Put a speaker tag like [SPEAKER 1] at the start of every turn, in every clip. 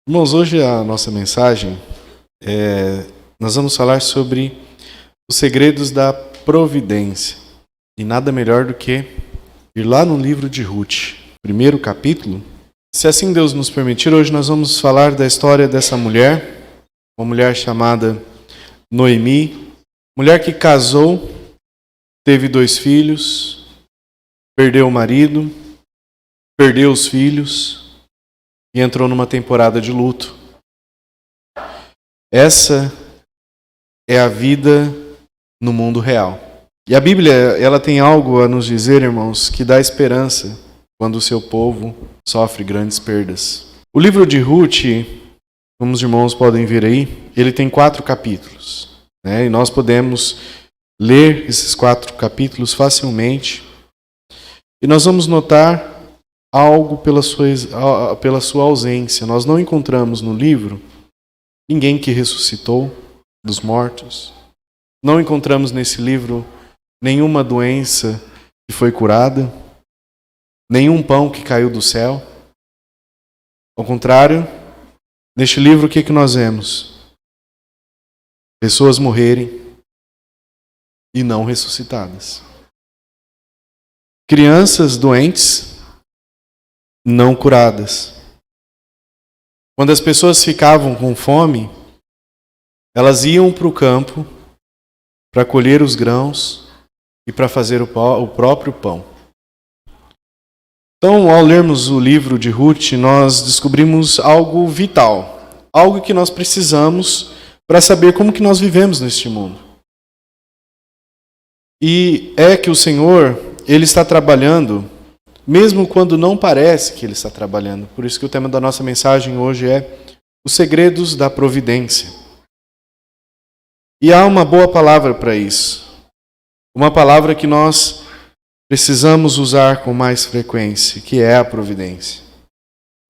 [SPEAKER 1] Irmãos, hoje a nossa mensagem nós vamos falar sobre os segredos da providência. E nada melhor do que ir lá no livro de Ruth, primeiro capítulo. Se assim Deus nos permitir, hoje nós vamos falar da história dessa mulher, uma mulher chamada Noemi, mulher que casou, teve 2 filhos, perdeu o marido, perdeu os filhos e entrou numa temporada de luto. Essa é a vida no mundo real. E a Bíblia, ela tem algo a nos dizer, irmãos, que dá esperança quando o seu povo sofre grandes perdas. O livro de Ruth, como os irmãos podem ver aí, ele tem 4 capítulos, né? E nós podemos ler esses 4 capítulos facilmente. E nós vamos notar algo pela sua ausência. Nós não encontramos no livro ninguém que ressuscitou dos mortos. Não encontramos nesse livro nenhuma doença que foi curada, nenhum pão que caiu do céu. Ao contrário, neste livro o que nós vemos? Pessoas morrerem e não ressuscitadas. Crianças doentes não curadas. Quando as pessoas ficavam com fome, elas iam para o campo para colher os grãos e para fazer o próprio pão. Então, ao lermos o livro de Ruth, nós descobrimos algo vital, algo que nós precisamos para saber como que nós vivemos neste mundo. E é que o Senhor, Ele está trabalhando mesmo quando não parece que Ele está trabalhando. Por isso que o tema da nossa mensagem hoje é os segredos da providência. E há uma boa palavra para isso. Uma palavra que nós precisamos usar com mais frequência, que é a providência.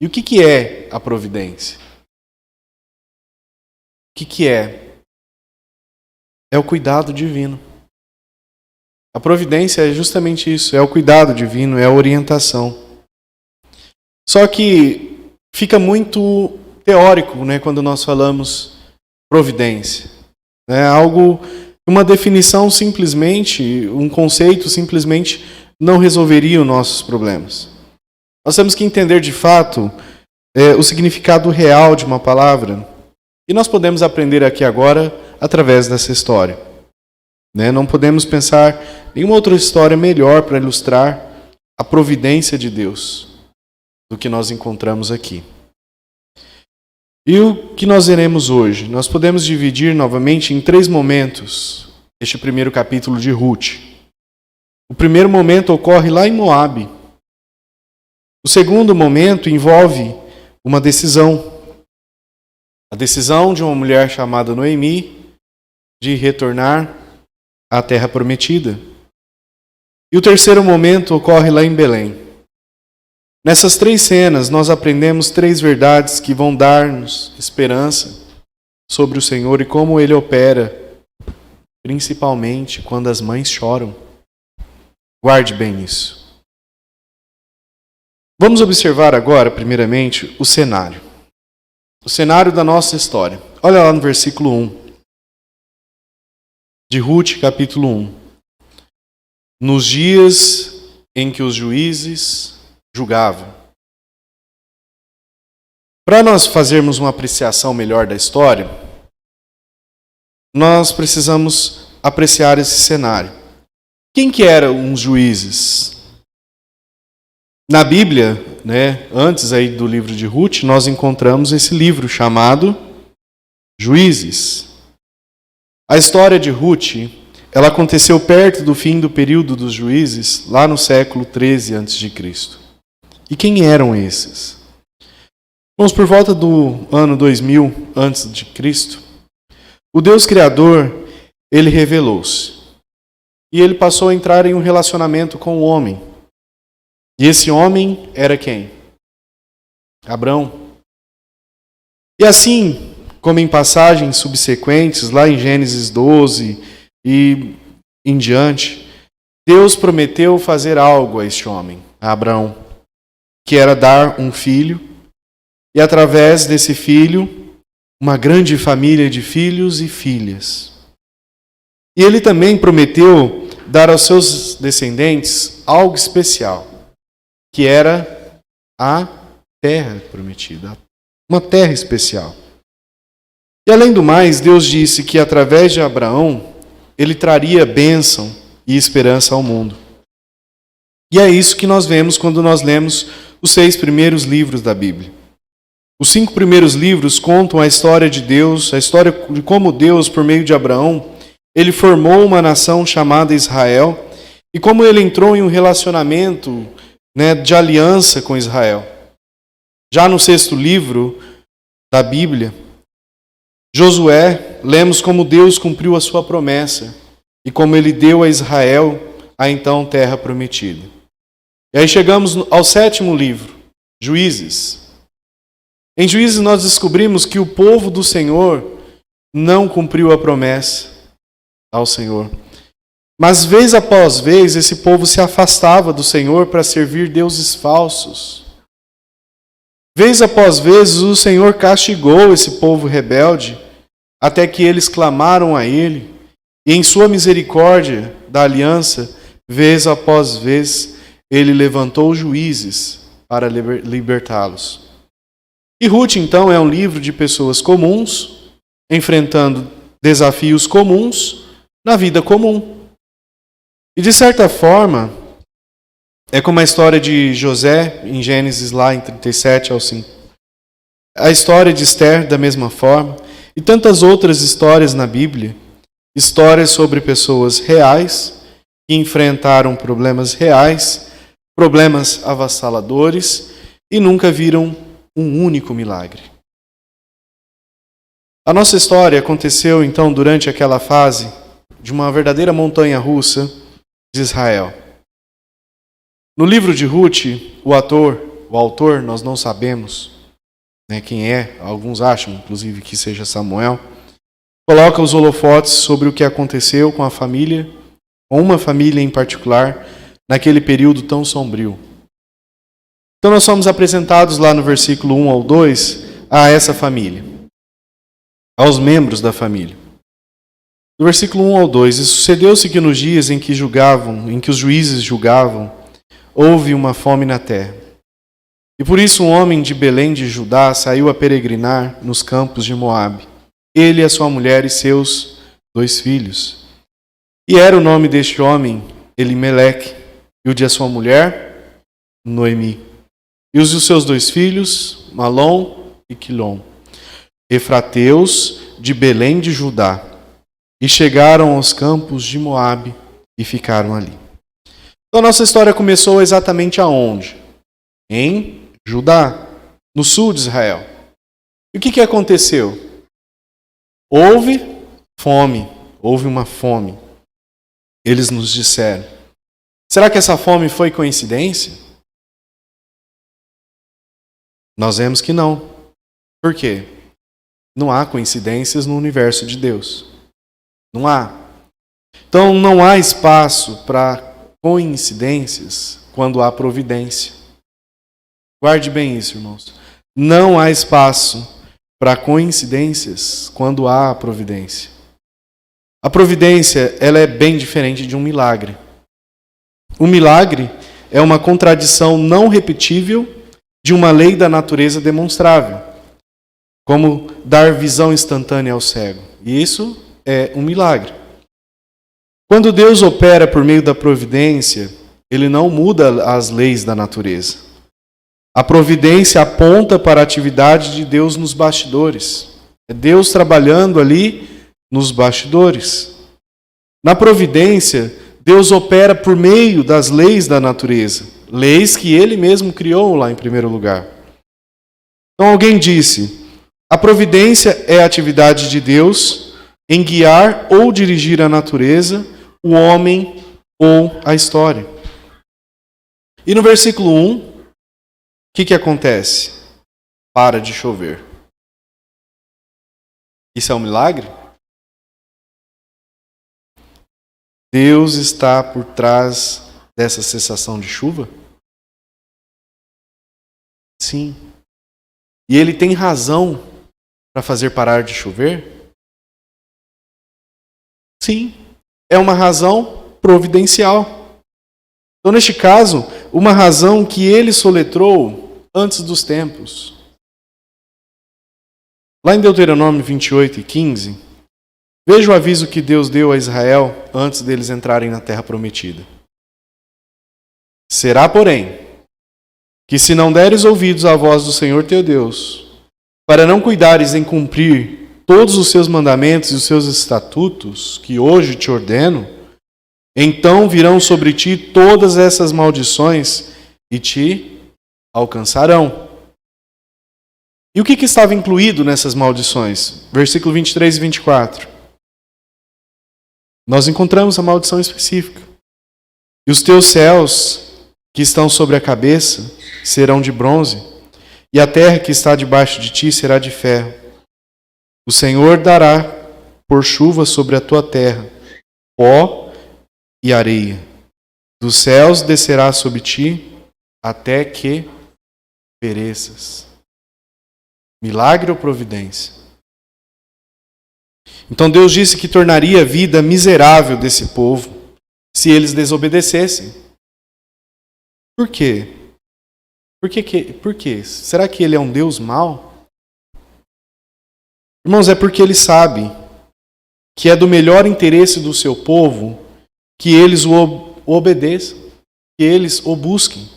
[SPEAKER 1] E o que é a providência? O que é? É o cuidado divino. A providência é justamente isso, é o cuidado divino, é a orientação. Só que fica muito teórico, né, quando nós falamos providência. É algo, uma definição simplesmente, um conceito simplesmente não resolveria os nossos problemas. Nós temos que entender de fato o significado real de uma palavra. E nós podemos aprender aqui agora através dessa história. Não podemos pensar nenhuma outra história melhor para ilustrar a providência de Deus do que nós encontramos aqui. E o que nós veremos hoje? Nós podemos dividir novamente em 3 momentos este primeiro capítulo de Ruth. O primeiro momento ocorre lá em Moabe. O segundo momento envolve uma decisão. A decisão de uma mulher chamada Noemi de retornar à terra prometida. E o terceiro momento ocorre lá em Belém. Nessas 3 cenas, nós aprendemos 3 verdades que vão dar-nos esperança sobre o Senhor e como Ele opera, principalmente quando as mães choram. Guarde bem isso. Vamos observar agora, primeiramente, o cenário. O cenário da nossa história. Olha lá no versículo 1. De Ruth, capítulo 1. Nos dias em que os juízes julgavam. Para nós fazermos uma apreciação melhor da história, nós precisamos apreciar esse cenário. Quem que eram os juízes? Na Bíblia, antes aí do livro de Ruth, nós encontramos esse livro chamado Juízes. A história de Ruth, ela aconteceu perto do fim do período dos juízes, lá no século 13 a.C. E quem eram esses? Vamos por volta do ano 2000 a.C., o Deus Criador, Ele revelou-se. E Ele passou a entrar em um relacionamento com o homem. E esse homem era quem? Abrão. E assim, como em passagens subsequentes, lá em Gênesis 12 e em diante, Deus prometeu fazer algo a este homem, a Abraão, que era dar um filho. e através desse filho, uma grande família de filhos e filhas. E ele também prometeu dar aos seus descendentes algo especial, que era a terra prometida, uma terra especial. E além do mais, Deus disse que através de Abraão, ele traria bênção e esperança ao mundo. E é isso que nós vemos quando nós lemos os 6 primeiros livros da Bíblia. Os 5 primeiros livros contam a história de Deus, a história de como Deus, por meio de Abraão, ele formou uma nação chamada Israel e como ele entrou em um relacionamento, de aliança com Israel. Já no 6º livro da Bíblia, Josué, lemos como Deus cumpriu a sua promessa e como ele deu a Israel a então terra prometida. E aí chegamos ao 7º livro, Juízes. Em Juízes nós descobrimos que o povo do Senhor não cumpriu a promessa ao Senhor. Mas vez após vez esse povo se afastava do Senhor para servir deuses falsos. Vez após vez o Senhor castigou esse povo rebelde até que eles clamaram a Ele e em sua misericórdia da aliança, vez após vez, Ele levantou juízes para libertá-los. E Ruth, então, é um livro de pessoas comuns, enfrentando desafios comuns na vida comum. E, de certa forma, é como a história de José, em Gênesis, lá em 37 ao 5. A história de Esther, da mesma forma, e tantas outras histórias na Bíblia, histórias sobre pessoas reais que enfrentaram problemas reais, problemas avassaladores e nunca viram um único milagre. A nossa história aconteceu então durante aquela fase de uma verdadeira montanha-russa de Israel. No livro de Ruth, o autor, nós não sabemos quem é, alguns acham inclusive que seja Samuel, coloca os holofotes sobre o que aconteceu com a família, com uma família em particular, naquele período tão sombrio. Então nós somos apresentados lá no versículo 1 ao 2 a essa família, aos membros da família. Do versículo 1 ao 2, e sucedeu-se que nos dias em que os juízes julgavam, houve uma fome na terra. E por isso um homem de Belém de Judá saiu a peregrinar nos campos de Moabe, ele, a sua mulher e seus 2 filhos. E era o nome deste homem Elimeleque, e o de sua mulher, Noemi. E os de seus 2 filhos, Malom e Quilom, efrateus de Belém de Judá. E chegaram aos campos de Moabe e ficaram ali. Então a nossa história começou exatamente aonde? Em Judá, no sul de Israel. E o que aconteceu? Houve fome, houve uma fome. Eles nos disseram. Será que essa fome foi coincidência? Nós vemos que não. Por quê? Não há coincidências no universo de Deus. Não há. Então não há espaço para coincidências quando há providência. Guarde bem isso, irmãos. Não há espaço para coincidências quando há providência. A providência, ela é bem diferente de um milagre. O milagre é uma contradição não repetível de uma lei da natureza demonstrável, como dar visão instantânea ao cego. E isso é um milagre. Quando Deus opera por meio da providência, Ele não muda as leis da natureza. A providência aponta para a atividade de Deus nos bastidores. É Deus trabalhando ali nos bastidores. Na providência, Deus opera por meio das leis da natureza, leis que Ele mesmo criou lá em primeiro lugar. Então alguém disse, a providência é a atividade de Deus em guiar ou dirigir a natureza, o homem ou a história. E no versículo 1, o que acontece? Para de chover. Isso é um milagre? Deus está por trás dessa cessação de chuva? Sim. e ele tem razão para fazer parar de chover? Sim, é uma razão providencial. Então, neste caso, uma razão que ele soletrou antes dos tempos. Lá em Deuteronômio 28:15, veja o aviso que Deus deu a Israel antes deles entrarem na terra prometida. Será, porém, que se não deres ouvidos à voz do Senhor teu Deus, para não cuidares em cumprir todos os seus mandamentos e os seus estatutos, que hoje te ordeno, então virão sobre ti todas essas maldições e te alcançarão. E o que estava incluído nessas maldições? Versículo 23 e 24. Nós encontramos a maldição específica. E os teus céus que estão sobre a cabeça serão de bronze, e a terra que está debaixo de ti será de ferro. O Senhor dará por chuva sobre a tua terra pó e areia. Dos céus descerá sobre ti até que pereças. Milagre ou providência? Então Deus disse que tornaria a vida miserável desse povo se eles desobedecessem. Por quê? Por quê? Será que ele é um Deus mau? Irmãos, é porque ele sabe que é do melhor interesse do seu povo que eles o obedeçam, que eles o busquem.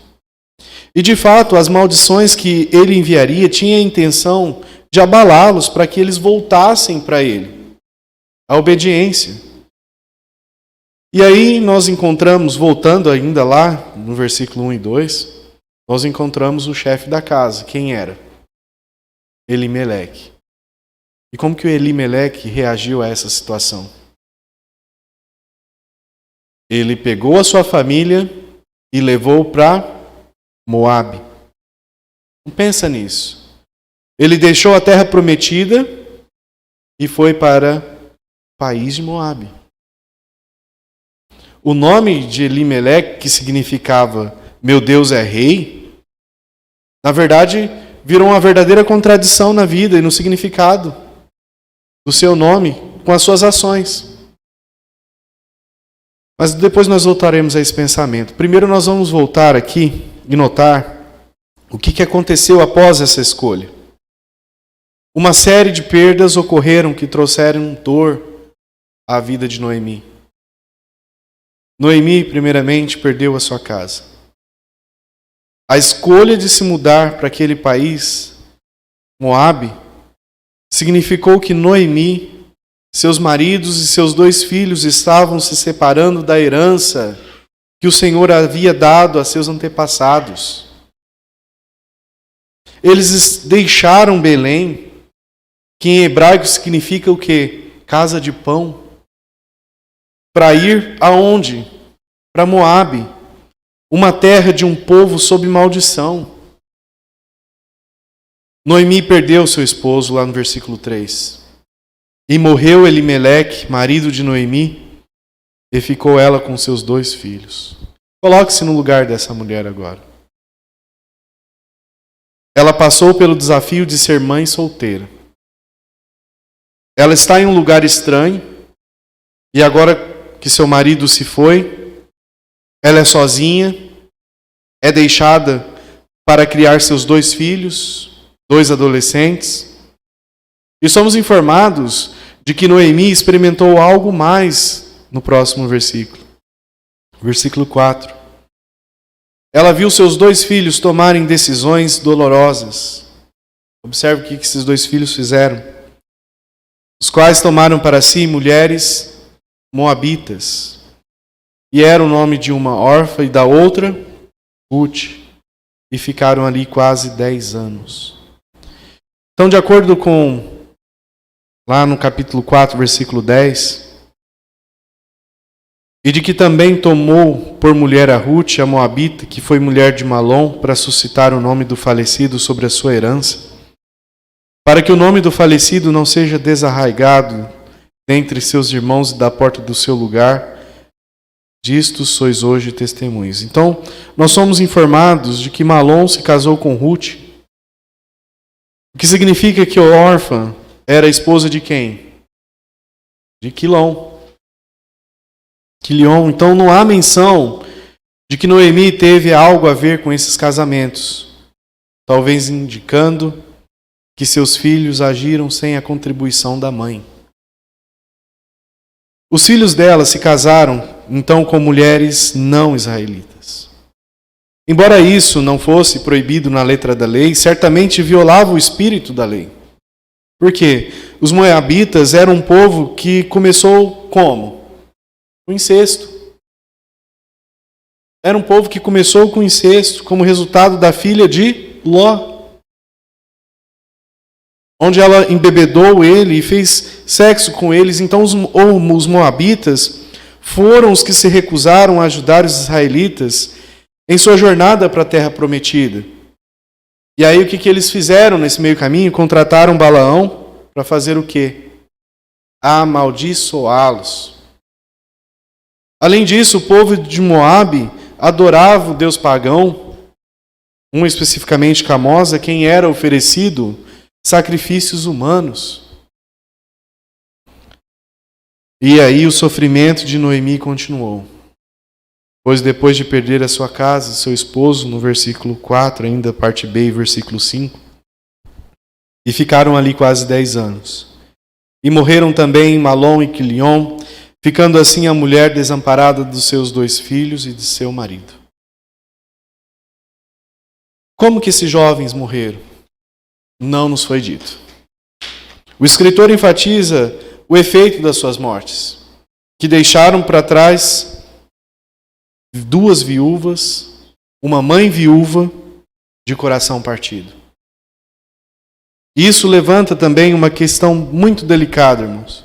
[SPEAKER 1] E de fato, as maldições que ele enviaria tinham a intenção de abalá-los para que eles voltassem para ele, a obediência. E aí nós encontramos, voltando ainda lá no versículo 1 e 2, nós encontramos o chefe da casa. Quem era? Elimeleque. E como que o Elimeleque reagiu a essa situação? Ele pegou a sua família e levou para Moabe. Não pensa nisso. Ele deixou a terra prometida e foi para o país de Moabe. O nome de Elimeleque, que significava meu Deus é rei, na verdade virou uma verdadeira contradição na vida e no significado do seu nome com as suas ações. Mas depois nós voltaremos a esse pensamento. Primeiro nós vamos voltar aqui e notar o que aconteceu após essa escolha. Uma série de perdas ocorreram que trouxeram dor à vida de Noemi. Noemi, primeiramente, perdeu a sua casa. A escolha de se mudar para aquele país, Moabe, significou que Noemi, seus maridos e seus 2 filhos estavam se separando da herança que o Senhor havia dado a seus antepassados. Eles deixaram Belém, que em hebraico significa o quê? Casa de pão, para ir aonde? Para Moabe, uma terra de um povo sob maldição. Noemi perdeu seu esposo lá no versículo 3. E morreu Elimeleque, marido de Noemi, e ficou ela com seus 2 filhos. Coloque-se no lugar dessa mulher agora. Ela passou pelo desafio de ser mãe solteira. Ela está em um lugar estranho, e agora que seu marido se foi, ela é sozinha, é deixada para criar seus 2 filhos, 2 adolescentes. E somos informados de que Noemi experimentou algo mais no próximo versículo. Versículo 4. Ela viu seus 2 filhos tomarem decisões dolorosas. Observe o que esses 2 filhos fizeram. Os quais tomaram para si mulheres moabitas. E era o nome de uma órfã e da outra, Ruth. E ficaram ali quase 10 anos. Então, de acordo com, lá no capítulo 4, versículo 10, e de que também tomou por mulher a Ruth, a moabita, que foi mulher de Malom, para suscitar o nome do falecido sobre a sua herança, para que o nome do falecido não seja desarraigado dentre seus irmãos e da porta do seu lugar. Disto sois hoje testemunhas. Então, nós somos informados de que Malom se casou com Ruth, O que significa que Orfa era esposa de quem? De Quilom. Então não há menção de que Noemi teve algo a ver com esses casamentos, talvez indicando que seus filhos agiram sem a contribuição da mãe. Os filhos dela se casaram, então, com mulheres não israelitas. Embora isso não fosse proibido na letra da lei, certamente violava o espírito da lei. Por quê? Os moabitas eram um povo que começou como? Com incesto. Era um povo que começou com incesto, como resultado da filha de Ló, onde ela embebedou ele e fez sexo com eles. Então os moabitas foram os que se recusaram a ajudar os israelitas em sua jornada para a terra prometida. E aí o que eles fizeram nesse meio caminho? Contrataram Balaão para fazer o quê? Amaldiçoá-los. Além disso, o povo de Moabe adorava o deus pagão, um especificamente Camosa, quem era oferecido sacrifícios humanos. E aí o sofrimento de Noemi continuou. Pois depois de perder a sua casa e seu esposo, no versículo 4, ainda parte B, versículo 5, e ficaram ali quase 10 anos. E morreram também Malom e Quilion, ficando assim a mulher desamparada dos seus 2 filhos e de seu marido. Como que esses jovens morreram? Não nos foi dito. O escritor enfatiza o efeito das suas mortes, que deixaram para trás 2 viúvas, uma mãe viúva de coração partido. Isso levanta também uma questão muito delicada, irmãos.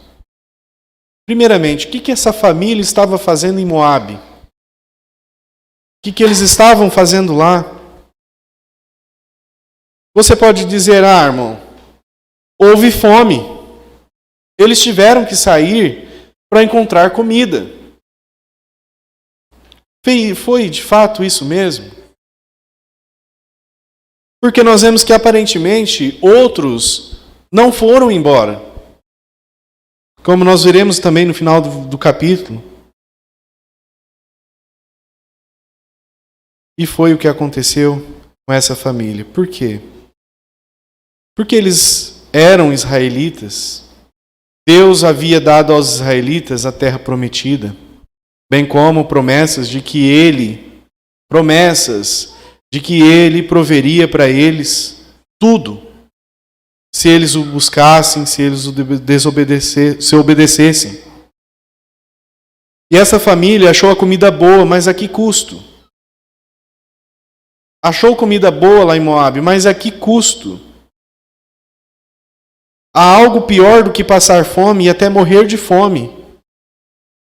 [SPEAKER 1] Primeiramente, o que essa família estava fazendo em Moabe? O que eles estavam fazendo lá? Você pode dizer, irmão, houve fome. Eles tiveram que sair para encontrar comida. Foi de fato isso mesmo? Porque nós vemos que aparentemente outros não foram embora. Como nós veremos também no final do capítulo. E foi o que aconteceu com essa família. Por quê? Porque eles eram israelitas. Deus havia dado aos israelitas a terra prometida, bem como promessas de que Ele proveria para eles tudo, se eles o buscassem, se eles o obedecessem. E essa família achou a comida boa, mas a que custo? Achou comida boa lá em Moabe, mas a que custo? Há algo pior do que passar fome e até morrer de fome.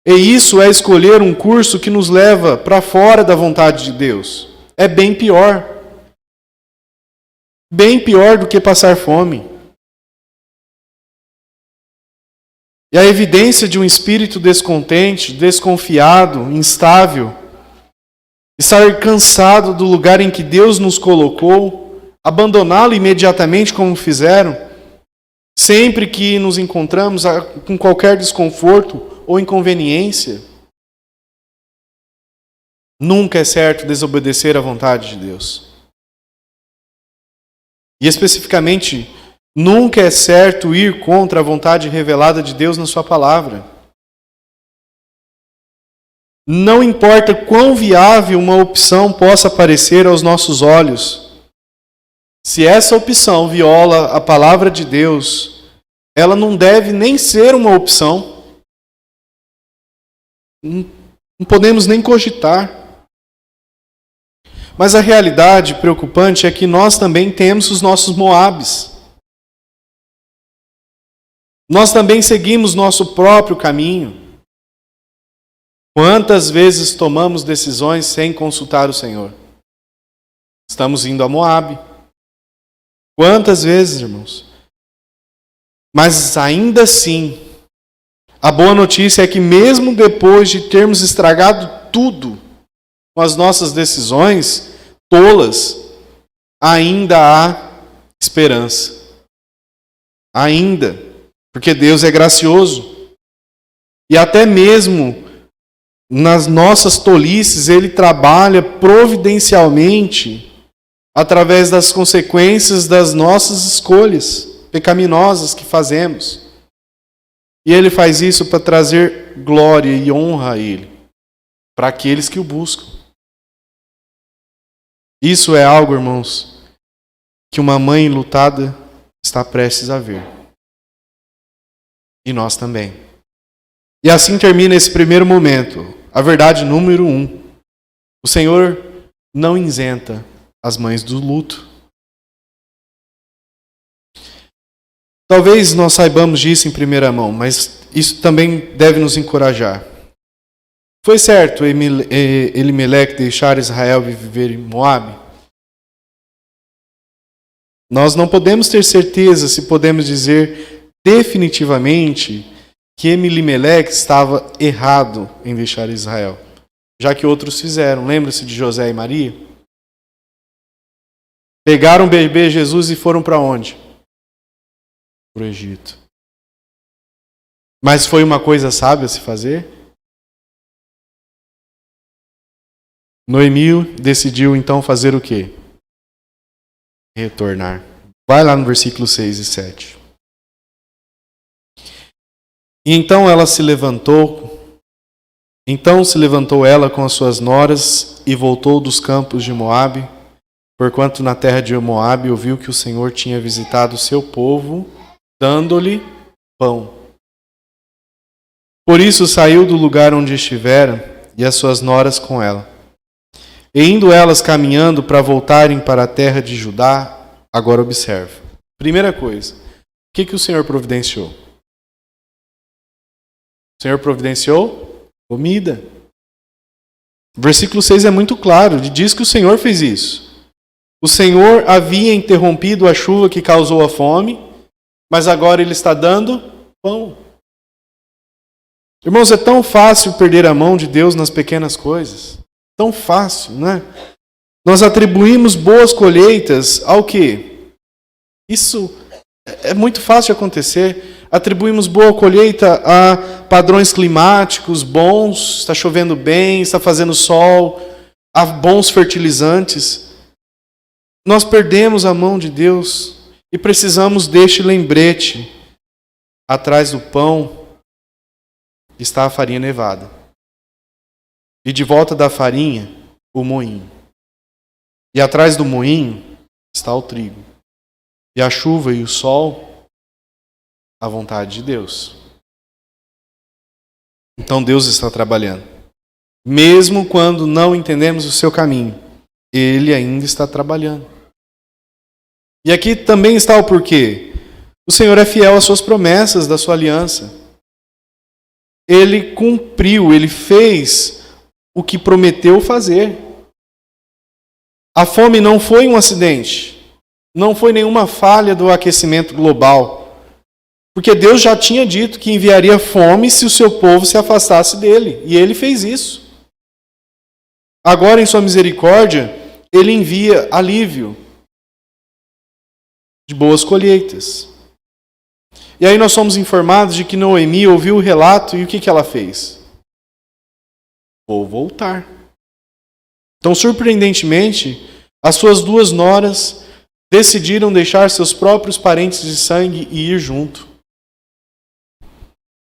[SPEAKER 1] E isso é escolher um curso que nos leva para fora da vontade de Deus. É bem pior. Bem pior do que passar fome. E a evidência de um espírito descontente, desconfiado, instável, estar cansado do lugar em que Deus nos colocou, abandoná-lo imediatamente como fizeram, sempre que nos encontramos com qualquer desconforto ou inconveniência, nunca é certo desobedecer à vontade de Deus. E especificamente, nunca é certo ir contra a vontade revelada de Deus na sua palavra. Não importa quão viável uma opção possa parecer aos nossos olhos, se essa opção viola a palavra de Deus, ela não deve nem ser uma opção. Não podemos nem cogitar. Mas a realidade preocupante é que nós também temos os nossos Moabes. Nós também seguimos nosso próprio caminho. Quantas vezes tomamos decisões sem consultar o Senhor? Estamos indo a Moabe. Quantas vezes, irmãos? Mas ainda assim, a boa notícia é que mesmo depois de termos estragado tudo com as nossas decisões tolas, ainda há esperança. ainda, porque Deus é gracioso. E até mesmo nas nossas tolices, Ele trabalha providencialmente através das consequências das nossas escolhas pecaminosas que fazemos. E Ele faz isso para trazer glória e honra a Ele, para aqueles que o buscam. Isso é algo, irmãos, que uma mãe lutada está prestes a ver. E nós também. E assim termina esse primeiro momento. A verdade número 1. O Senhor não isenta as mães do luto. Talvez nós saibamos disso em primeira mão, mas isso também deve nos encorajar. Foi certo Elimeleque deixar Israel viver em Moabe? Nós não podemos ter certeza se podemos dizer definitivamente que Elimeleque estava errado em deixar Israel, já que outros fizeram. Lembra-se de José e Maria? Pegaram o bebê Jesus e foram para onde? Para o Egito. Mas foi uma coisa sábia a se fazer? Noemi decidiu então fazer o quê? Retornar. Vai lá no versículo 6 e 7. E então se levantou ela com as suas noras e voltou dos campos de Moabe, porquanto na terra de Moabe ouviu que o Senhor tinha visitado o seu povo, dando-lhe pão. Por isso saiu do lugar onde estivera, e as suas noras com ela. E indo elas caminhando para voltarem para a terra de Judá, agora observe. Primeira coisa, o que o Senhor providenciou? O Senhor providenciou comida. O versículo 6 é muito claro, diz que o Senhor fez isso. O Senhor havia interrompido a chuva que causou a fome, mas agora Ele está dando pão. Irmãos, é tão fácil perder a mão de Deus nas pequenas coisas. Tão fácil, né? Nós atribuímos boas colheitas ao quê? Isso é muito fácil de acontecer. Atribuímos boa colheita a padrões climáticos bons, está chovendo bem, está fazendo sol, a bons fertilizantes. Nós perdemos a mão de Deus e precisamos deste lembrete. Atrás do pão está a farinha nevada. E de volta da farinha, o moinho. E atrás do moinho está o trigo. E a chuva e o sol, a vontade de Deus. Então Deus está trabalhando. Mesmo quando não entendemos o seu caminho, Ele ainda está trabalhando. E aqui também está o porquê. O Senhor é fiel às suas promessas da sua aliança. Ele cumpriu, Ele fez o que prometeu fazer. A fome não foi um acidente. Não foi nenhuma falha do aquecimento global. Porque Deus já tinha dito que enviaria fome se o seu povo se afastasse dele. E Ele fez isso. Agora, em sua misericórdia, Ele envia alívio de boas colheitas. E aí nós somos informados de que Noemi ouviu o relato e o que ela fez? Vou voltar. Então, surpreendentemente, as suas duas noras decidiram deixar seus próprios parentes de sangue e ir junto.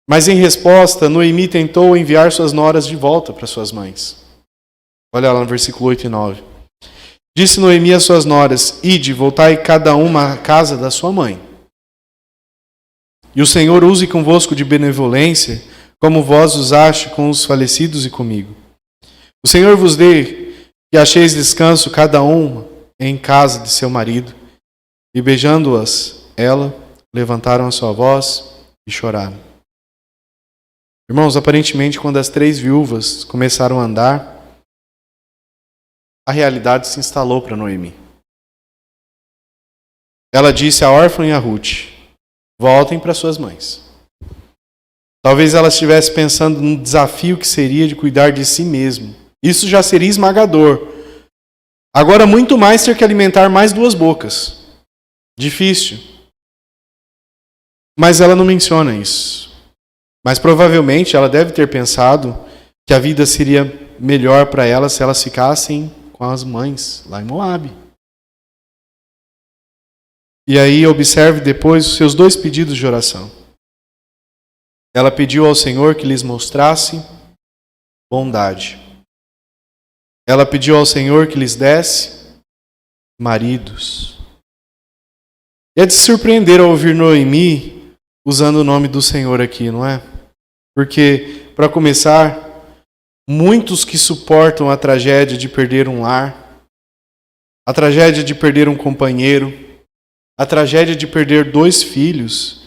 [SPEAKER 1] Mas em resposta, Noemi tentou enviar suas noras de volta para suas mães. Olha lá no versículo 8 e 9. Disse Noemi às suas noras: Ide, voltai cada uma à casa da sua mãe. E o Senhor use convosco de benevolência, como vós usaste com os falecidos e comigo. O Senhor vos dê que acheis descanso cada uma em casa de seu marido. E beijando-as, levantaram a sua voz e choraram. Irmãos, aparentemente, quando as 3 viúvas começaram a andar, a realidade se instalou para Noemi. Ela disse a órfã e a Ruth: voltem para suas mães. Talvez ela estivesse pensando no desafio que seria de cuidar de si mesmo. Isso já seria esmagador. Agora, muito mais ter que alimentar mais 2 bocas. Difícil. Mas ela não menciona isso. Mas provavelmente ela deve ter pensado que a vida seria melhor para elas se elas ficassem com as mães lá em Moabe. E aí observe depois os seus 2 pedidos de oração. Ela pediu ao Senhor que lhes mostrasse bondade. Ela pediu ao Senhor que lhes desse maridos. E é de se surpreender ao ouvir Noemi usando o nome do Senhor aqui, não é? Porque, para começar, muitos que suportam a tragédia de perder um lar, a tragédia de perder um companheiro, a tragédia de perder 2 filhos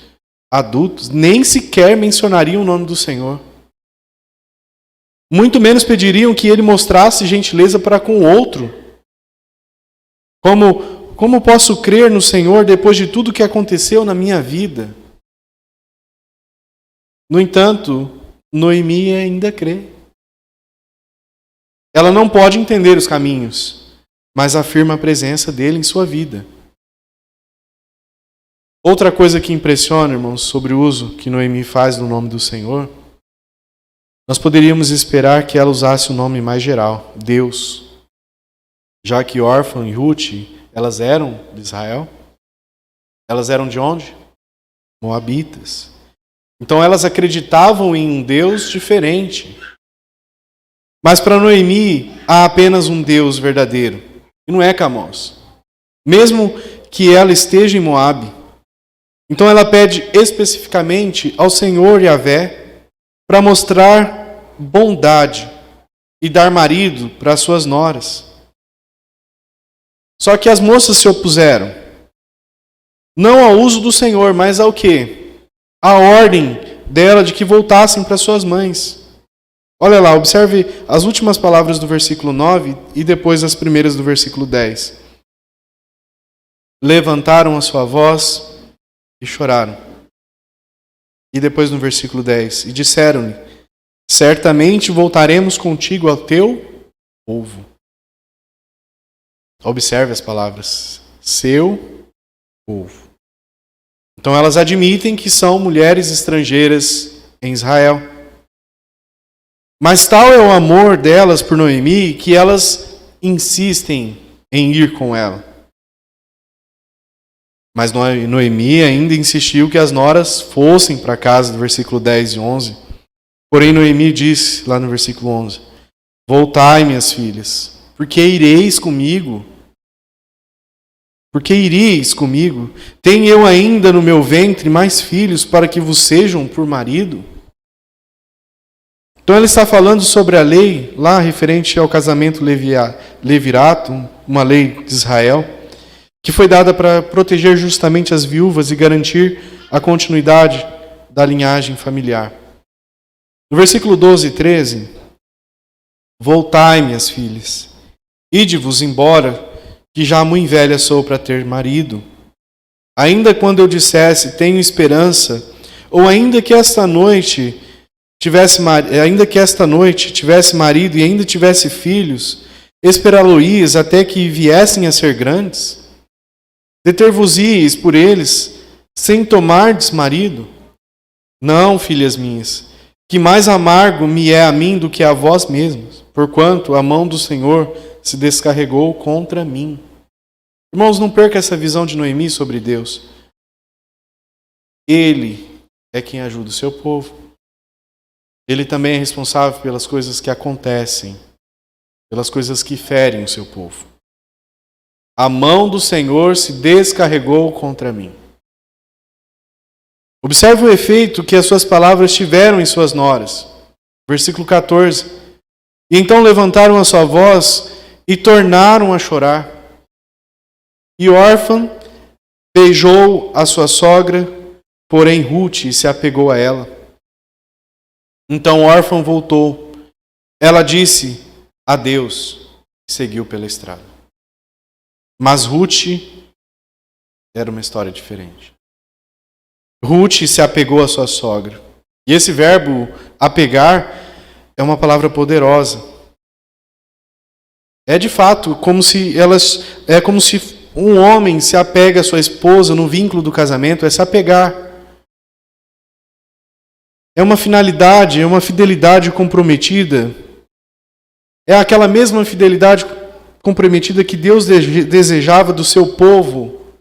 [SPEAKER 1] adultos, nem sequer mencionariam o nome do Senhor. Muito menos pediriam que Ele mostrasse gentileza para com o outro. Como posso crer no Senhor depois de tudo que aconteceu na minha vida? No entanto, Noemi ainda crê. Ela não pode entender os caminhos, mas afirma a presença dele em sua vida. Outra coisa que impressiona, irmãos, sobre o uso que Noemi faz do nome do Senhor, nós poderíamos esperar que ela usasse o nome mais geral, Deus. Já que Orfa e Ruth, elas eram de Israel. Elas eram de onde? Moabitas. Então elas acreditavam em um Deus diferente. Mas para Noemi há apenas um Deus verdadeiro. E não é Camós. Mesmo que ela esteja em Moabe. Então ela pede especificamente ao Senhor Yahvé para mostrar bondade e dar marido para as suas noras. Só que as moças se opuseram. Não ao uso do Senhor, mas ao quê? A ordem dela de que voltassem para suas mães. Olha lá, observe as últimas palavras do versículo 9 e depois as primeiras do versículo 10. Levantaram a sua voz e choraram. E depois no versículo 10, e disseram-lhe: certamente voltaremos contigo ao teu povo. Observe as palavras, seu povo. Então elas admitem que são mulheres estrangeiras em Israel. Mas tal é o amor delas por Noemi que elas insistem em ir com ela. Mas Noemi ainda insistiu que as noras fossem para casa, do versículo 10 e 11. Porém Noemi disse, lá no versículo 11, voltai, minhas filhas, porque ireis comigo? Porque iríeis comigo? Tenho eu ainda no meu ventre mais filhos para que vos sejam por marido? Então ele está falando sobre a lei, lá referente ao casamento levirato, uma lei de Israel, que foi dada para proteger justamente as viúvas e garantir a continuidade da linhagem familiar. No versículo 12 e 13, voltai, minhas filhas, ide-vos embora, que já muito velha sou para ter marido. Ainda quando eu dissesse, tenho esperança, ou ainda que esta noite tivesse marido e ainda tivesse filhos, esperá-lo-ias até que viessem a ser grandes? Deter-vos-ias por eles, sem tomardes marido? Não, filhas minhas, que mais amargo me é a mim do que a vós mesmos, porquanto a mão do Senhor se descarregou contra mim. Irmãos, não perca essa visão de Noemi sobre Deus. Ele é quem ajuda o seu povo. Ele também é responsável pelas coisas que acontecem, pelas coisas que ferem o seu povo. A mão do Senhor se descarregou contra mim. Observe o efeito que as suas palavras tiveram em suas noras. Versículo 14. E então levantaram a sua voz e tornaram a chorar. E Orfa beijou a sua sogra, porém Ruth se apegou a ela. Então Orfa voltou. Ela disse adeus e seguiu pela estrada. Mas Ruth era uma história diferente. Ruth se apegou à sua sogra. E esse verbo apegar é uma palavra poderosa. É de fato como se um homem se apega à sua esposa no vínculo do casamento, é se apegar. é uma finalidade, é uma fidelidade comprometida. É aquela mesma fidelidade comprometida que Deus desejava do seu povo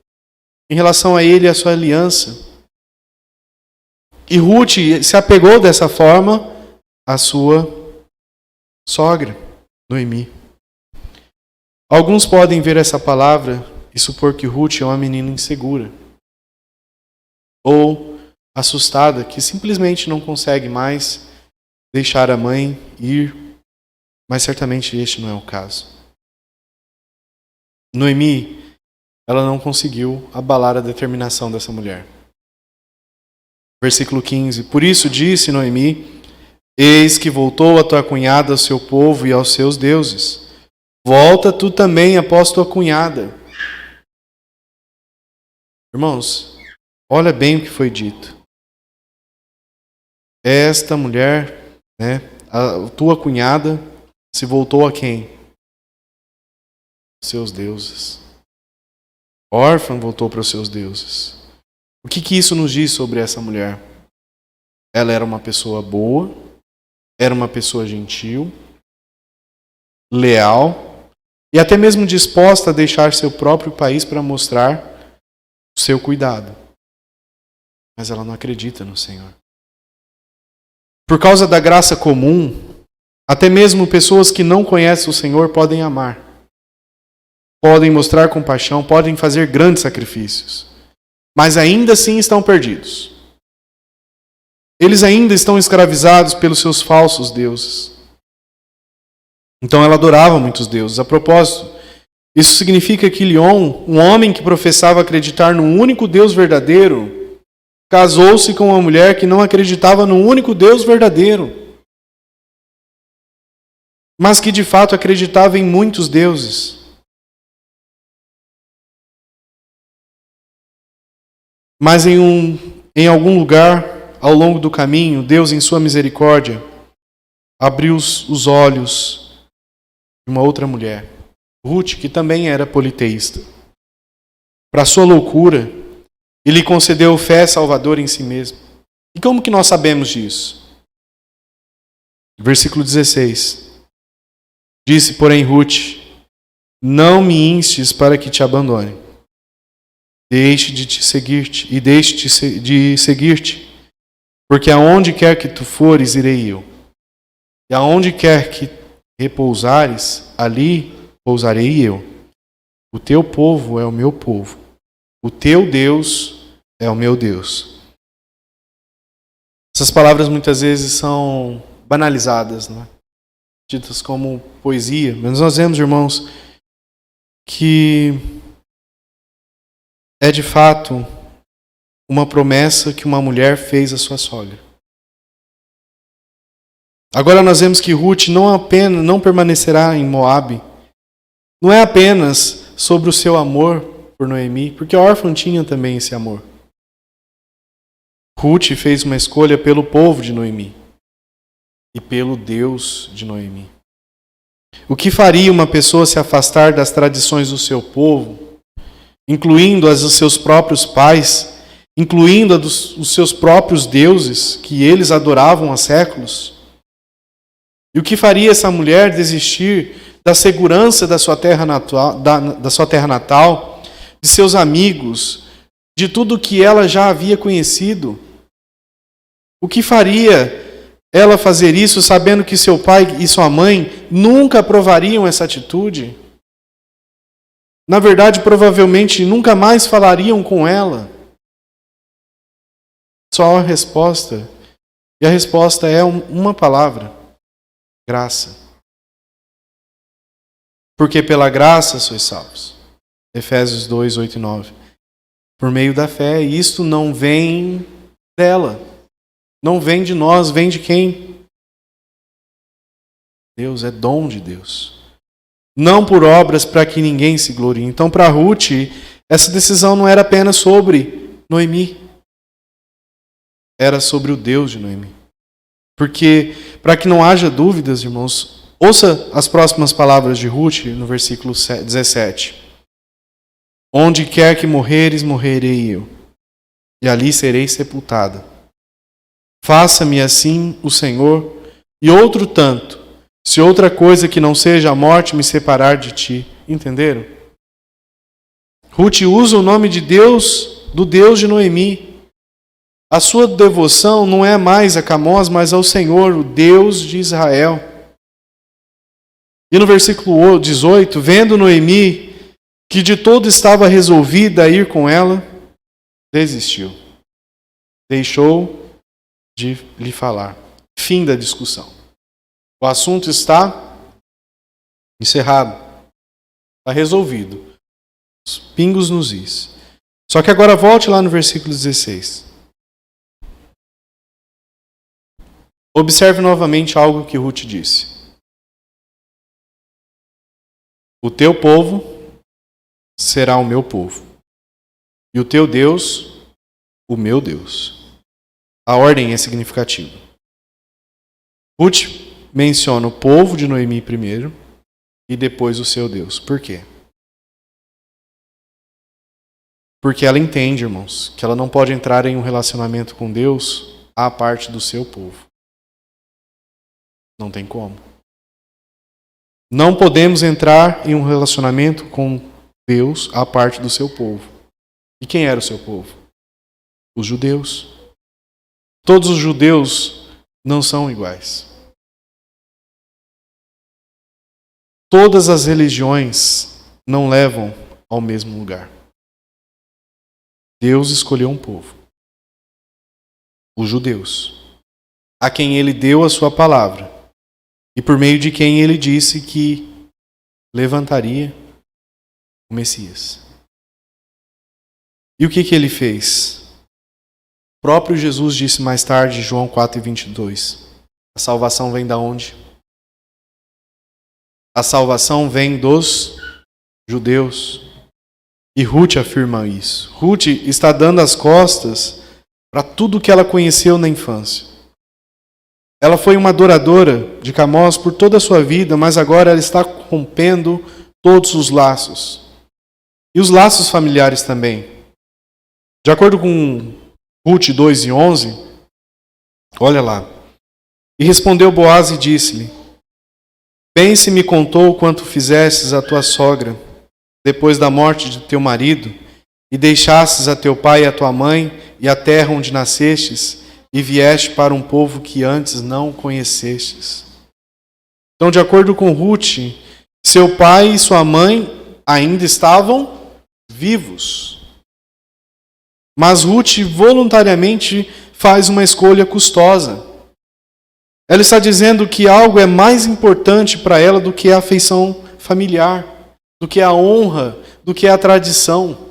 [SPEAKER 1] em relação a ele e a sua aliança. E Ruth se apegou dessa forma à sua sogra, Noemi. Alguns podem ver essa palavra e supor que Ruth é uma menina insegura ou assustada, que simplesmente não consegue mais deixar a mãe ir, mas certamente este não é o caso. Noemi, ela não conseguiu abalar a determinação dessa mulher. Versículo 15. Por isso disse Noemi: eis que voltou a tua cunhada ao seu povo e aos seus deuses. Volta tu também após tua cunhada. Irmãos, olha bem o que foi dito. Esta mulher, a tua cunhada, se voltou a quem? Seus deuses. Órfã voltou para os seus deuses. O que isso nos diz sobre essa mulher? Ela era uma pessoa boa, era uma pessoa gentil, leal e até mesmo disposta a deixar seu próprio país para mostrar o seu cuidado. Mas ela não acredita no Senhor. Por causa da graça comum, até mesmo pessoas que não conhecem o Senhor podem amar, podem mostrar compaixão, podem fazer grandes sacrifícios, mas ainda assim estão perdidos. Eles ainda estão escravizados pelos seus falsos deuses. Então ela adorava muitos deuses. A propósito, isso significa que Leon, um homem que professava acreditar no único Deus verdadeiro, casou-se com uma mulher que não acreditava no único Deus verdadeiro, mas que de fato acreditava em muitos deuses. Mas em algum lugar, ao longo do caminho, Deus, em sua misericórdia, abriu os olhos de uma outra mulher, Ruth, que também era politeísta. Para sua loucura, ele concedeu fé salvadora em si mesmo. E como que nós sabemos disso? Versículo 16. Disse, porém, Ruth: não me instes para que te abandone. Deixe de te seguir-te, e deixe de seguir-te, porque aonde quer que tu fores, irei eu. E aonde quer que repousares, ali pousarei eu. O teu povo é o meu povo. O teu Deus é o meu Deus. Essas palavras muitas vezes são banalizadas, né? Ditas como poesia. Mas nós vemos, irmãos, que é de fato uma promessa que uma mulher fez à sua sogra. Agora nós vemos que Ruth não permanecerá em Moabe. Não é apenas sobre o seu amor por Noemi, porque a órfã tinha também esse amor. Ruth fez uma escolha pelo povo de Noemi e pelo Deus de Noemi. O que faria uma pessoa se afastar das tradições do seu povo, incluindo as dos seus próprios pais, incluindo a dos seus próprios deuses que eles adoravam há séculos? E o que faria essa mulher desistir da segurança da sua terra natal, de seus amigos, de tudo que ela já havia conhecido? O que faria ela fazer isso sabendo que seu pai e sua mãe nunca aprovariam essa atitude? Na verdade, provavelmente nunca mais falariam com ela. Só a resposta. E a resposta é uma palavra: graça. Porque pela graça sois salvos. Efésios 2, 8 e 9. Por meio da fé. E isto não vem dela. Não vem de nós. Vem de quem? Deus. É dom de Deus. Não por obras para que ninguém se glorie. Então, para Ruth, essa decisão não era apenas sobre Noemi. Era sobre o Deus de Noemi. Porque, para que não haja dúvidas, irmãos, ouça as próximas palavras de Ruth no versículo 17. Onde quer que morreres, morrerei eu, e ali serei sepultada. Faça-me assim o Senhor, e outro tanto, se outra coisa que não seja a morte me separar de ti. Entenderam? Ruth usa o nome de Deus, do Deus de Noemi. A sua devoção não é mais a Camós, mas ao Senhor, o Deus de Israel. E no versículo 18, vendo Noemi que de todo estava resolvida a ir com ela, desistiu. Deixou de lhe falar. Fim da discussão. O assunto está encerrado. Está resolvido. Os pingos nos is. Só que agora volte lá no versículo 16. Observe novamente algo que Ruth disse. O teu povo será o meu povo, e o teu Deus, o meu Deus. A ordem é significativa. Ruth menciona o povo de Noemi primeiro e depois o seu Deus. Por quê? Porque ela entende, irmãos, que ela não pode entrar em um relacionamento com Deus à parte do seu povo. Não tem como. Não podemos entrar em um relacionamento com Deus à parte do seu povo. E quem era o seu povo? Os judeus. Todos os judeus não são iguais. Todas as religiões não levam ao mesmo lugar. Deus escolheu um povo. Os judeus. A quem ele deu a sua palavra. E por meio de quem ele disse que levantaria o Messias. E o que ele fez? O próprio Jesus disse mais tarde, João 4:22. A salvação vem da onde? A salvação vem dos judeus. E Ruth afirma isso. Ruth está dando as costas para tudo que ela conheceu na infância. Ela foi uma adoradora de Camós por toda a sua vida, mas agora ela está rompendo todos os laços. E os laços familiares também. De acordo com Ruth 2:11, olha lá. E respondeu Boaz e disse-lhe: Bem se me contou quanto fizestes a tua sogra, depois da morte de teu marido, e deixastes a teu pai e a tua mãe, e a terra onde nascestes, e vieste para um povo que antes não conhecestes. Então, de acordo com Ruth, seu pai e sua mãe ainda estavam vivos. Mas Ruth voluntariamente faz uma escolha custosa. Ela está dizendo que algo é mais importante para ela do que a afeição familiar, do que a honra, do que a tradição.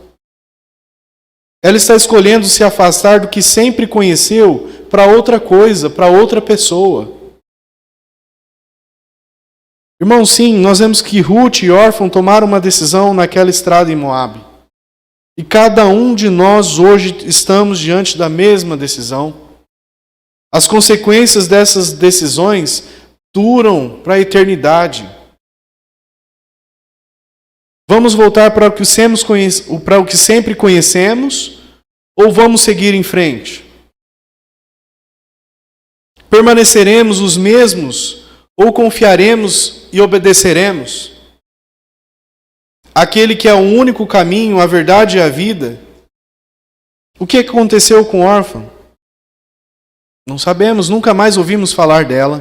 [SPEAKER 1] Ela está escolhendo se afastar do que sempre conheceu para outra coisa, para outra pessoa. Irmão, sim, nós vemos que Ruth e Orfã tomaram uma decisão naquela estrada em Moabe. E cada um de nós hoje estamos diante da mesma decisão. As consequências dessas decisões duram para a eternidade. Vamos voltar para o que sempre conhecemos ou vamos seguir em frente? Permaneceremos os mesmos ou confiaremos e obedeceremos? Aquele que é o único caminho, a verdade e a vida. O que aconteceu com Orfã? Não sabemos, nunca mais ouvimos falar dela.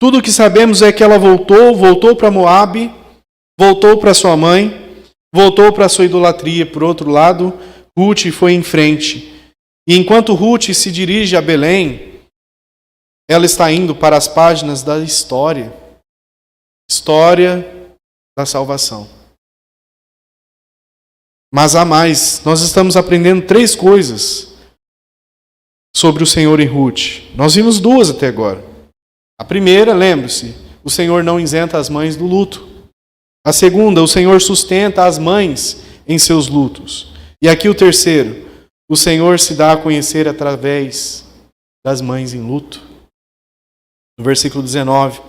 [SPEAKER 1] Tudo o que sabemos é que ela voltou para Moabe, voltou para sua mãe, voltou para sua idolatria. Por outro lado, Ruth foi em frente. E enquanto Ruth se dirige a Belém, ela está indo para as páginas da história. História da salvação. Mas há mais. Nós estamos aprendendo 3 coisas sobre o Senhor em Ruth. Nós vimos 2 até agora. A primeira, lembre-se, o Senhor não isenta as mães do luto. A segunda, o Senhor sustenta as mães em seus lutos. E aqui o terceiro, o Senhor se dá a conhecer através das mães em luto. No versículo 19.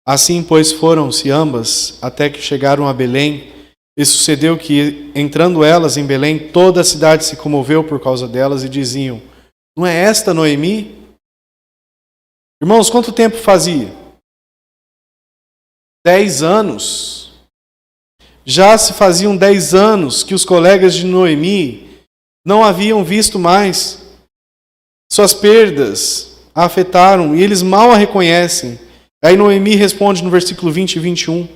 [SPEAKER 1] Assim, pois, foram-se ambas até que chegaram a Belém. E sucedeu que, entrando elas em Belém, toda a cidade se comoveu por causa delas e diziam: Não é esta Noemi? Irmãos, quanto tempo fazia? 10 anos. Já se faziam 10 anos que os colegas de Noemi não haviam visto mais. Suas perdas a afetaram e eles mal a reconhecem. Aí Noemi responde no versículo 20 e 21.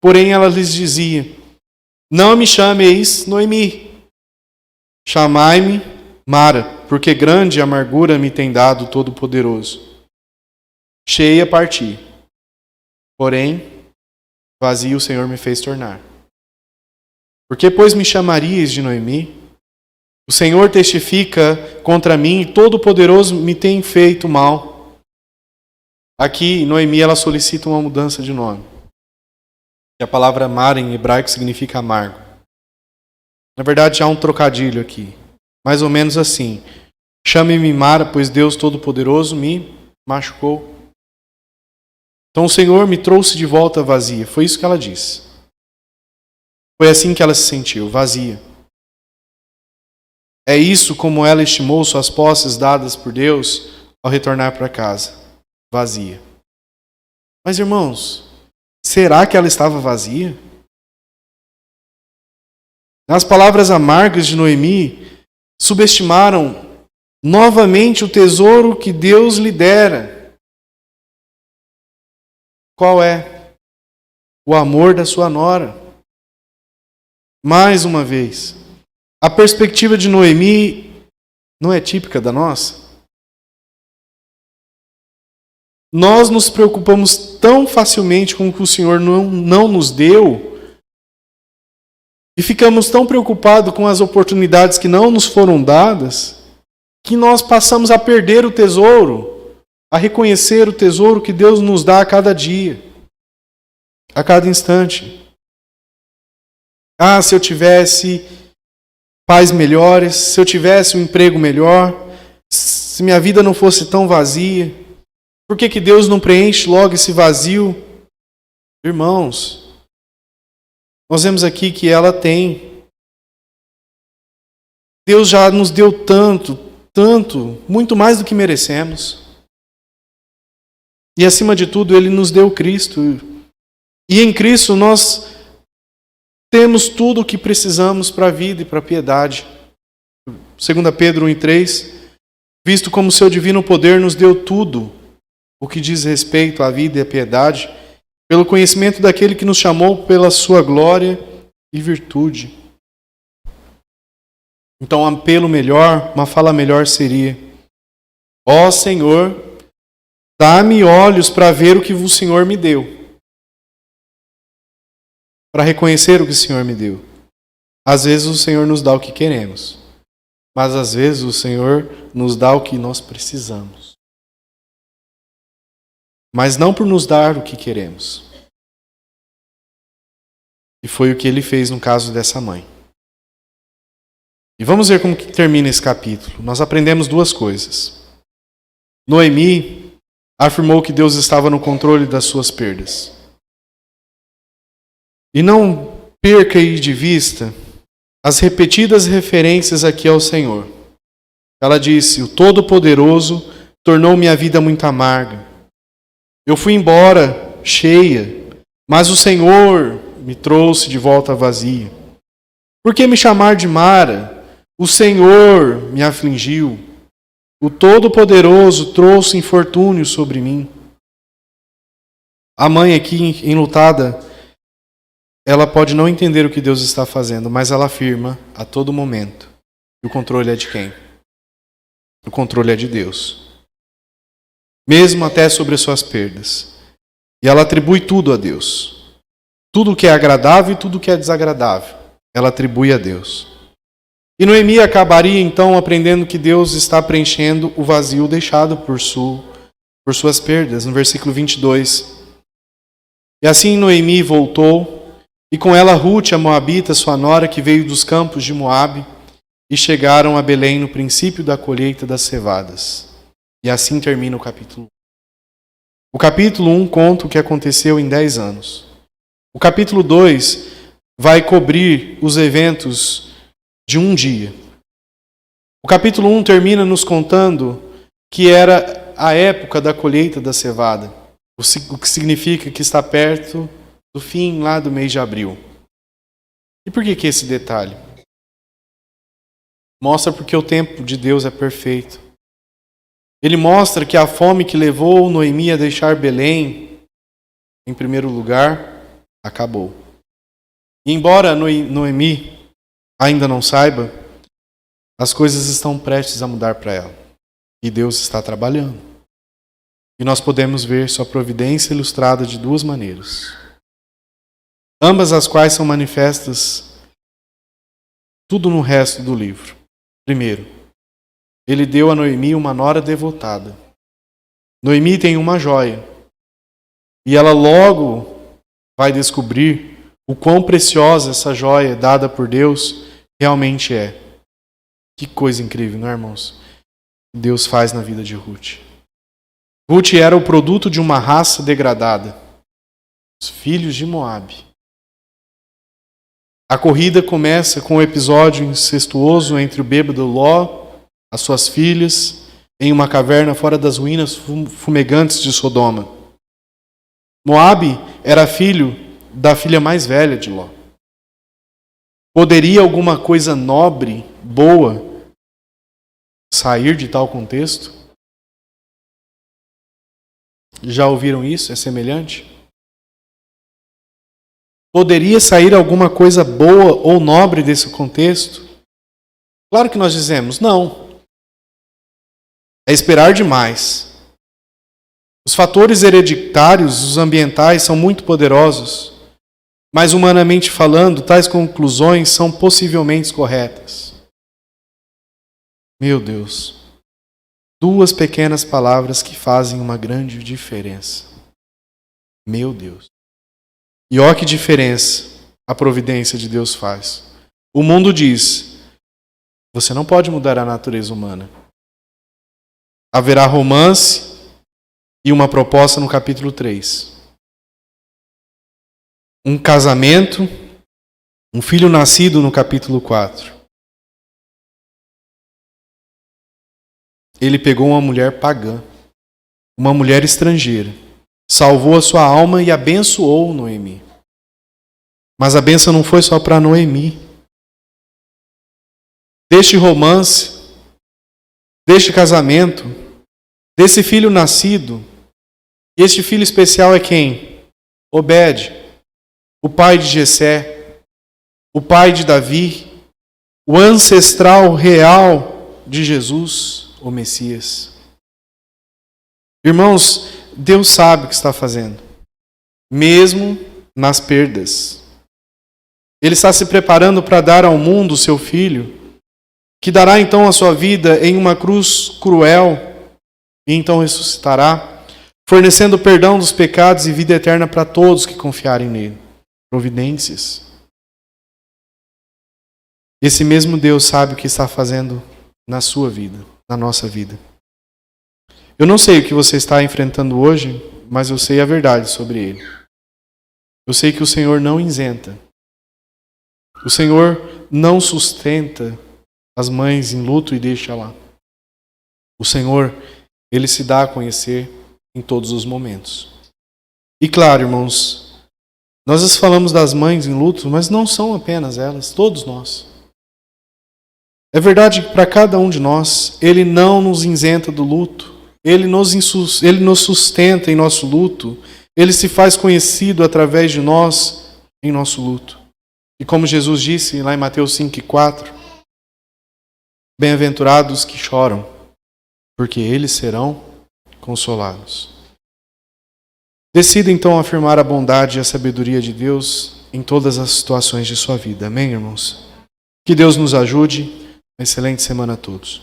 [SPEAKER 1] Porém ela lhes dizia: não me chameis Noemi, chamai-me Mara, porque grande amargura me tem dado o Todo-Poderoso. Cheia parti, porém vazio o Senhor me fez tornar. Porque, pois, me chamaríeis de Noemi? O Senhor testifica contra mim e Todo-Poderoso me tem feito mal. Aqui, Noemi, ela solicita uma mudança de nome. E a palavra Mara em hebraico significa amargo. Na verdade, há um trocadilho aqui. Mais ou menos assim. Chame-me Mara, pois Deus Todo-Poderoso me machucou. Então o Senhor me trouxe de volta vazia. Foi isso que ela disse. Foi assim que ela se sentiu, vazia. É isso como ela estimou suas posses dadas por Deus ao retornar para casa. Vazia. Mas, irmãos, será que ela estava vazia? As palavras amargas de Noemi subestimaram novamente o tesouro que Deus lhe dera. Qual é? O amor da sua nora. Mais uma vez, a perspectiva de Noemi não é típica da nossa. Nós nos preocupamos tão facilmente com o que o Senhor não nos deu e ficamos tão preocupados com as oportunidades que não nos foram dadas que nós passamos a perder o tesouro, a reconhecer o tesouro que Deus nos dá a cada dia, a cada instante. Ah, se eu tivesse pais melhores, se eu tivesse um emprego melhor, se minha vida não fosse tão vazia, por que Deus não preenche logo esse vazio? Irmãos, nós vemos aqui que ela tem. Deus já nos deu tanto, muito mais do que merecemos. E acima de tudo, Ele nos deu Cristo. E em Cristo nós temos tudo o que precisamos para a vida e para a piedade. 2 Pedro 1,3, visto como seu divino poder nos deu tudo o que diz respeito à vida e à piedade, pelo conhecimento daquele que nos chamou pela sua glória e virtude. Então, um apelo melhor, uma fala melhor seria: ó Senhor, dá-me olhos para ver o que o Senhor me deu. Para reconhecer o que o Senhor me deu. Às vezes o Senhor nos dá o que queremos, mas às vezes o Senhor nos dá o que nós precisamos. Mas não por nos dar o que queremos. E foi o que Ele fez no caso dessa mãe. E vamos ver como que termina esse capítulo. Nós aprendemos duas coisas. Noemi afirmou que Deus estava no controle das suas perdas. E não perca aí de vista as repetidas referências aqui ao Senhor. Ela disse: o Todo-Poderoso tornou minha vida muito amarga. Eu fui embora cheia, mas o Senhor me trouxe de volta vazia. Por que me chamar de Mara? O Senhor me afligiu. O Todo-Poderoso trouxe infortúnio sobre mim. A mãe aqui, enlutada, ela pode não entender o que Deus está fazendo, mas ela afirma a todo momento que o controle é de quem? O controle é de Deus. Mesmo até sobre as suas perdas. E ela atribui tudo a Deus. Tudo o que é agradável e tudo o que é desagradável, ela atribui a Deus. E Noemi acabaria então aprendendo que Deus está preenchendo o vazio deixado por suas perdas, no versículo 22. E assim Noemi voltou, e com ela Rute, a moabita, sua nora, que veio dos campos de Moabe, e chegaram a Belém no princípio da colheita das cevadas. E assim termina o capítulo 1. O capítulo 1 conta o que aconteceu em 10 anos. O capítulo 2 vai cobrir os eventos de um dia. O capítulo 1 termina nos contando que era a época da colheita da cevada, o que significa que está perto do fim lá do mês de abril. E por que esse detalhe? Mostra porque o tempo de Deus é perfeito. Ele mostra que a fome que levou Noemi a deixar Belém, em primeiro lugar, acabou. E embora Noemi ainda não saiba, as coisas estão prestes a mudar para ela. E Deus está trabalhando. E nós podemos ver sua providência ilustrada de duas maneiras, ambas as quais são manifestas tudo no resto do livro. Primeiro, ele deu a Noemi uma nora devotada. Noemi tem uma joia. E ela logo vai descobrir o quão preciosa essa joia dada por Deus realmente é. Que coisa incrível, não é, irmãos? Deus faz na vida de Ruth. Ruth era o produto de uma raça degradada, os filhos de Moabe. A corrida começa com um episódio incestuoso entre o bêbado Ló, as suas filhas, em uma caverna fora das ruínas fumegantes de Sodoma. Moabe era filho da filha mais velha de Ló. Poderia alguma coisa nobre, boa, sair de tal contexto? Já ouviram isso? É semelhante? Poderia sair alguma coisa boa ou nobre desse contexto? Claro que nós dizemos, não. É esperar demais. Os fatores hereditários, os ambientais, são muito poderosos, mas humanamente falando, tais conclusões são possivelmente corretas. Meu Deus. Duas pequenas palavras que fazem uma grande diferença. Meu Deus. E olha que diferença a providência de Deus faz. O mundo diz, você não pode mudar a natureza humana. Haverá romance e uma proposta no capítulo 3. Um casamento, um filho nascido no capítulo 4. Ele pegou uma mulher pagã, uma mulher estrangeira, salvou a sua alma e abençoou Noemi. Mas a bênção não foi só para Noemi. Deste romance, deste casamento, desse filho nascido, e este filho especial é quem? Obed, o pai de Jessé, o pai de Davi, o ancestral real de Jesus, o Messias. Irmãos, Deus sabe o que está fazendo, mesmo nas perdas. Ele está se preparando para dar ao mundo o seu filho, que dará então a sua vida em uma cruz cruel, e então ressuscitará, fornecendo perdão dos pecados e vida eterna para todos que confiarem nele. Providências. Esse mesmo Deus sabe o que está fazendo na sua vida, na nossa vida. Eu não sei o que você está enfrentando hoje, mas eu sei a verdade sobre ele. Eu sei que o Senhor não isenta. O Senhor não sustenta as mães em luto e deixa lá. O Senhor, Ele se dá a conhecer em todos os momentos. E claro, irmãos, nós falamos das mães em luto, mas não são apenas elas, todos nós. É verdade que para cada um de nós, Ele não nos isenta do luto. Ele nos sustenta em nosso luto. Ele se faz conhecido através de nós em nosso luto. E como Jesus disse lá em Mateus 5:4, bem-aventurados que choram, porque eles serão consolados. Decida então afirmar a bondade e a sabedoria de Deus em todas as situações de sua vida. Amém, irmãos? Que Deus nos ajude. Uma excelente semana a todos.